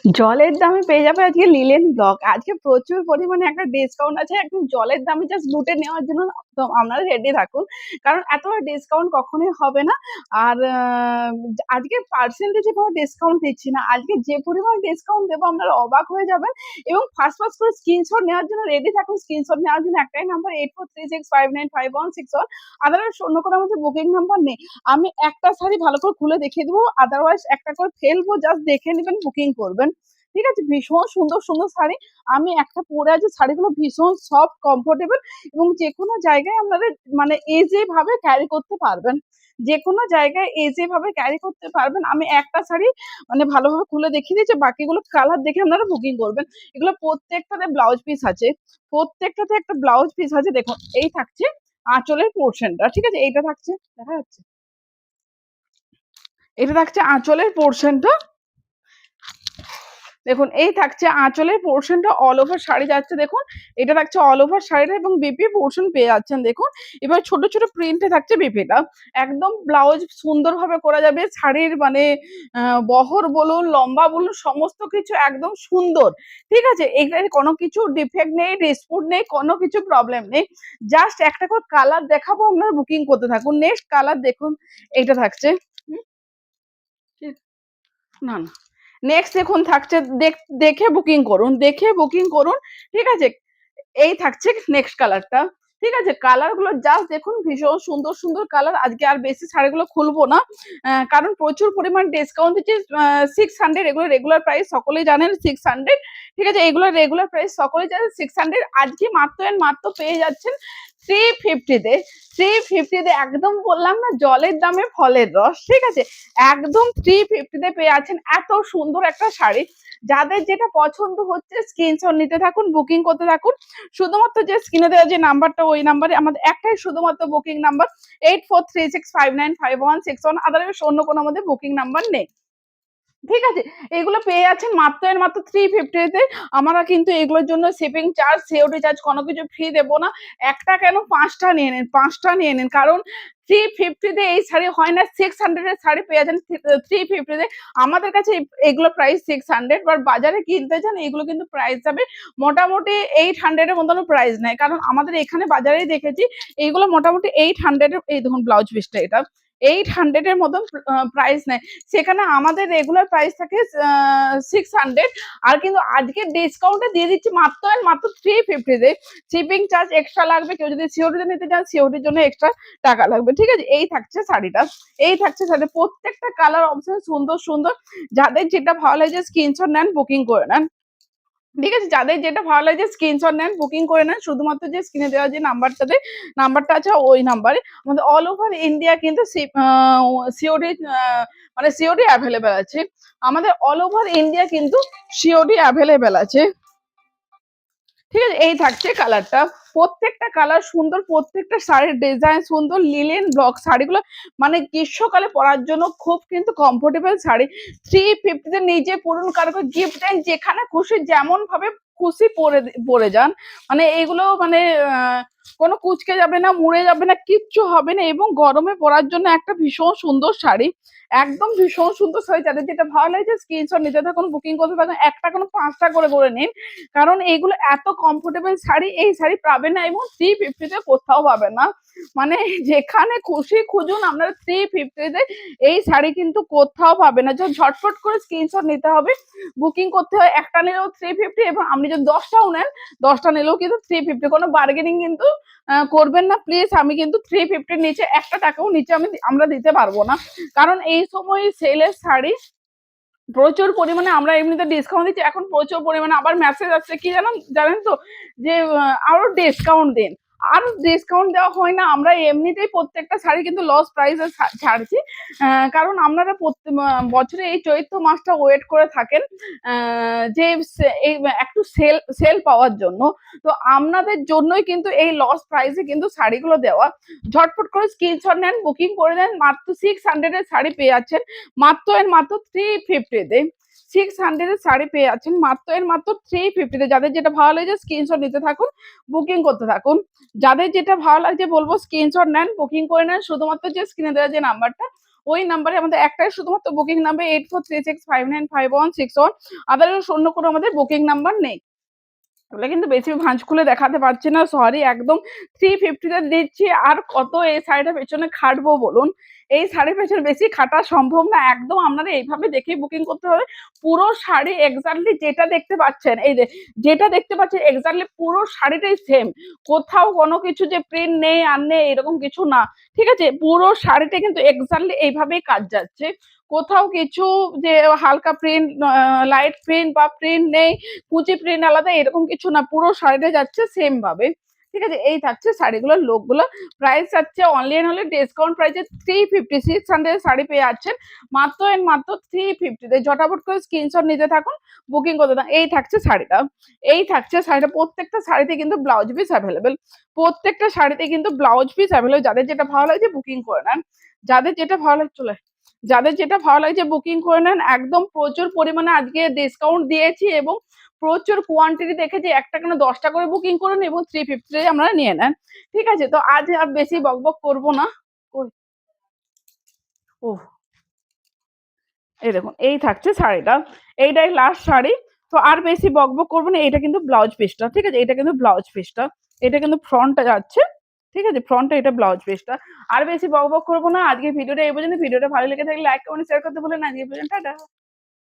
জলের দামে পেয়ে যাবে আজকে লিলেন ব্লক। আজকে প্রচুর পরিমাণে একটা ডিসকাউন্ট আছে। একদম জলের দামে জাস্ট লুটে নেওয়ার জন্য তো আপনারা রেডি থাকুন। কারণ এত ডিসকাউন্ট কখনোই হবে না। আর আজকে পার্সেন্টেজে কোনো ডিসকাউন্ট দিচ্ছি না। আজকে যে পরিমাণ ডিসকাউন্ট দেবো আপনারা অবাক হয়ে যাবেন এবং ফার্স্ট করে স্ক্রিনশট নেওয়ার জন্য রেডি থাকুন। স্ক্রিনশট নেওয়ার জন্য একটাই নাম্বার 8436595161। আদারওয়াইজ অন্য কোনো আমাদের বুকিং নাম্বার নেই। আমি একটা শাড়ি ভালো করে খুলে দেখিয়ে দেবো। আদারওয়াইজ একটা করে ফেলবো, জাস্ট দেখে নিবেন, বুকিং করবেন। ঠিক আছে? ভীষণ সুন্দর, সুন্দর শাড়ি। আমি একটা পরে আছি, শাড়িগুলো ভীষণ সফট, কমফোর্টেবল এবং যেকোনো জায়গায় আপনারা মানে ইজি ভাবে ক্যারি করতে পারবেন। যেকোনো জায়গায় ইজি ভাবে ক্যারি করতে পারবেন। আমি একটা শাড়ি মানে ভালোভাবে খুলে দেখিয়ে দিয়েছি, বাকিগুলো কালার দেখে আপনারা বুকিং করবেন। এগুলো প্রত্যেকটাতে ব্লাউজ পিস আছে। প্রত্যেকটাতে একটা ব্লাউজ পিস আছে। দেখুন, এই থাকছে আঁচলের পোর্শনটা। ঠিক আছে? এইটা থাকছে, দেখা যাচ্ছে? এটা থাকছে আঁচলের পোর্শনটা। দেখুন, এই থাকছে আঁচলের পোর্শনটা, অল ওভার শাড়ি যাচ্ছে। দেখুন, এটা থাকছে অল ওভার শাড়িটা এবং বিপি পোর্শন পেয়ে যাচ্ছেন। দেখুন, এবার ছোট ছোট প্রিন্টে থাকছে বিপিটা। একদম ব্লাউজ সুন্দরভাবে করা যাবে। শাড়ির মানে বহর বলুন, লম্বা বলুন, সমস্ত কিছু একদম সুন্দর। ঠিক আছে? এখানে কোনো কিছু ডিফেক্ট নেই, ডিসপুট নেই, কোনো কিছু প্রবলেম নেই। জাস্ট একটা করে কালার দেখাবো, আপনারা বুকিং করতে থাকুন। নেক্সট কালার দেখুন, এইটা থাকছে। না, না। নেক্সট দেখুন থাকছে, দেখে বুকিং করুন, দেখে বুকিং করুন। ঠিক আছে? এই থাকছে নেক্সট কালারটা। ঠিক আছে? কালারগুলো জাস্ট দেখুন, ভীষণ সুন্দর, সুন্দর কালার। আজকে আর বেশি শাড়িগুলো খুলবো না। কারণ প্রচুর পরিমাণ ডিসকাউন্ট দিচ্ছি। 600 এগুলো রেগুলার প্রাইস সকলেই জানেন 600। ঠিক আছে? এগুলোর রেগুলার প্রাইস সকলেই জানেন 600। আজকে মাত্র পেয়ে যাচ্ছেন 350 তে। 350 তে একদম বললাম না, জলের দামে ফলের রস। ঠিক আছে? একদম 350 তে পেয়ে যাচ্ছেন এত সুন্দর একটা শাড়ি। যাদের যেটা পছন্দ হচ্ছে স্ক্রিনশট নিতে থাকুন, বুকিং করতে থাকুন। শুধুমাত্র যে স্ক্রিনে দেওয়া যে নাম্বারটা, ওই নাম্বারে আমাদের একটাই শুধুমাত্র বুকিং নাম্বার 8436595161। আদারওয়াইজ অন্য কোনো আমাদের বুকিং নাম্বার নেই। ঠিক আছে? এগুলো পেয়ে যাচ্ছেন মাত্র 350 তে। আমরা কিন্তু এগুলোর জন্য শিপিং চার্জ, সিওডি চার্জ কোনো কিছু ফ্রি দেবো না। একটা কেন 5টা নিয়ে নেন, 5টা নিয়ে নেন। কারণ 350 তে এই শাড়ি হয় না। 600 এর শাড়ি পেয়ে যাচ্ছেন 350 তে। আমাদের কাছে এগুলো প্রাইস 600, বাট বাজারে কিনতে যান এগুলো কিন্তু প্রাইস যাবে মোটামুটি 800 এর মতন প্রাইস নেয়। কারণ আমাদের এখানে বাজারেই দেখেছি এইগুলো মোটামুটি 800 এর। এই দেখুন ব্লাউজ পিসটা, এটা 800 এর মতন প্রাইস নেয়। সেখানে আমাদের রেগুলার প্রাইস থাকে 600। আর কিন্তু আজকে ডিসকাউন্টে দিয়ে দিচ্ছি মাত্র 350 তে। শিপিং চার্জ এক্সট্রা লাগবে। কেউ যদি সিওডিতে নিতে চান, সিওডির জন্য এক্সট্রা টাকা লাগবে। ঠিক আছে? এই থাকছে শাড়িটা। এই থাকছে শাড়ি। প্রত্যেকটা কালার অপশন সুন্দর, সুন্দর। যাদের যেটা ভালো লাগে স্ক্রিনশট নেন, বুকিং করে নেন। ঠিক আছে? যাদের যেটা ভালো লাগে স্ক্রিনশট নেন, বুকিং করে নেন। শুধুমাত্র যে স্ক্রিনে দেওয়া যে নাম্বারটা আছে, ওই নাম্বারে আমাদের অল ওভার ইন্ডিয়া কিন্তু সিওডি মানে সিওডি অ্যাভেলেবেল আছে। আমাদের অল ওভার ইন্ডিয়া কিন্তু সিওডি অ্যাভেলেবেল আছে। ঠিক আছে? এই থাকছে কালারটা। প্রত্যেকটা কালার সুন্দর, প্রত্যেকটা শাড়ির ডিজাইন সুন্দর। লিলেন ব্লক শাড়িগুলো মানে গ্রীষ্মকালে পরার জন্য খুব কিন্তু কমফোর্টেবল শাড়ি। 350 তে নিজে পরুন, কারো গিফট দেন, যেখানে খুশি যেমন ভাবে খুশি পরে যান। মানে এগুলো মানে কোনো কুঁচকে যাবে না, মুড়ে যাবে না, কিচ্ছু হবে না এবং গরমে পরার জন্য একটা ভীষণ সুন্দর শাড়ি। একদম ভীষণ সুন্দর শাড়ি। যাদের যেটা ভালো লাগছে স্ক্রিনশট নিতে থাকুন, বুকিং করতে থাকুন। একটা কোনো 5টা করে নিন। কারণ এইগুলো এত কমফোর্টেবল শাড়ি, এই শাড়ি পাবেন না এবং 350 তে কোথাও পাবেন না। মানে যেখানে খুশি খুঁজুন আপনারা 350 তে এই শাড়ি কিন্তু কোথাও পাবেন না। ঝটফট করে স্ক্রিনশট নিতে হবে, বুকিং করতে হয়। একটা নিলেও 350 এবং আপনি যদি 10টাও নেন, 10টা নিলেও কিন্তু 350। কোনো বার্গেনিং কিন্তু করবেন না প্লিজ। আমি কিন্তু 350 নিচে একটা টাকাও নিচে আমরা দিতে পারবো না। কারণ এই সময় সেলের শাড়ি প্রচুর পরিমাণে আমরা এমনিতে ডিসকাউন্ট দিচ্ছি। এখন প্রচুর পরিমাণে আবার মেসেজ আসছে কি জানেন তো, যে আরো ডিসকাউন্ট দিন। আর ডিসকাউন্ট দেওয়া হয় না। আমরা এমনিতেই প্রত্যেকটা শাড়ি কিন্তু লস প্রাইসে ছাড়ছি। কারণ আপনারা বছরে এই চৈত্র মাসটা ওয়েট করে থাকেন যে এই একটু সেল পাওয়ার জন্য। তো আপনাদের জন্যই কিন্তু এই লস প্রাইসে কিন্তু শাড়িগুলো দেওয়া। ঝটফট করে স্ক্রিনশট নেন, বুকিং করে দেন। মাত্র 600 এর শাড়ি পেয়ে যাচ্ছেন মাত্র 350 তে। 600 এর শাড়ি পেয়ে যাচ্ছেন মাত্র 350 তে। যাদের যেটা ভালো লাগছে স্ক্রিনশট নিতে থাকুন, বুকিং করতে থাকুন। যাদের যেটা ভালো লাগছে বলবো স্ক্রিনশট নেন, বুকিং করে নেন। শুধুমাত্র যে স্ক্রিনে দেওয়া যে নাম্বারটা, ওই নাম্বারে আমাদের একটাই শুধুমাত্র বুকিং নাম্বার 8436595161, আদারওয়াইজ অন্য কোনো আমাদের বুকিং নাম্বার নেই। ওগুলো কিন্তু বেশি ভাঁজ খুলে দেখাতে পারছি না, সরি। একদম 350 দিচ্ছি, আর কত এই শাড়িটা পেছনে খাটবো বলুন? এই শাড়ির পেছনে বেশি খাটা সম্ভব না। একদম আপনারা এইভাবে দেখেই বুকিং করতে হবে। পুরো শাড়ি এক্স্যাক্টলি যেটা দেখতে পাচ্ছেন, এই যে যেটা দেখতে পাচ্ছেন এক্স্যাক্টলি পুরো শাড়িটাই সেম। কোথাও কোনো কিছু যে প্রিন্ট নেই আর নেই এরকম কিছু না, ঠিক আছে? পুরো শাড়িটা কিন্তু এক্স্যাক্টলি এইভাবেই কাজ যাচ্ছে। কোথাও কিছু যে হালকা প্রিন্ট, লাইট প্রিন্ট বা প্রিন্ট নেই, কুচি প্রিন্ট আলাদা এরকম কিছু না, পুরো শাড়িটা যাচ্ছে সেম ভাবে, ঠিক আছে? এই থাকছে শাড়িগুলোর লোকগুলো। প্রাইস যাচ্ছে অনলি এন্ড অনলি ডিসকাউন্ট প্রাইসে 350, 600 শাড়ি পেয়ে যাচ্ছেন মাত্র এন্ড মাত্র 350 তে। ঝটাপট করে স্ক্রিনশট নিতে থাকুন, বুকিং করতে থাকুন। এই থাকছে শাড়িটা, এই থাকছে শাড়িটা। প্রত্যেকটা শাড়িতে কিন্তু ব্লাউজ পিস অ্যাভেলেবেল, প্রত্যেকটা শাড়িতে কিন্তু ব্লাউজ পিস অ্যাভেলেবেল। যাদের যেটা ভালো লাগছে বুকিং করে নেন, যাদের যেটা ভালো লাগছে চলে, যাদের যেটা ভালো লাগছে বুকিং করে নেন। একদম প্রচুর পরিমাণে আজকে ডিসকাউন্ট দিয়েছি এবং প্রচুর কোয়ান্টিটি দেখেছি, একটা কেন 10টা করে বুকিং করুন এবং 350 আপনারা নিয়ে নেন, ঠিক আছে? তো আজ আর বেশি বকবক করবো না। ও এই দেখুন, এই থাকছে শাড়িটা, এইটাই লাস্ট শাড়ি। তো আর বেশি বকবক করবো না। এটা কিন্তু ব্লাউজ পিসটা, ঠিক আছে? এটা কিন্তু ব্লাউজ পিসটা, এটা কিন্তু ফ্রন্টটা যাচ্ছে, ঠিক আছে? ফ্রন্টে এটা ব্লাউজ পিসটা। আর বেশি বকবক করবো না। আজকে ভিডিওটা এই পর্যন্ত। ভিডিওটা ভালো লেগে থাকলে লাইক কমেন্ট শেয়ার করতে ভুলেন না। আজকে পর্যন্ত টাটা।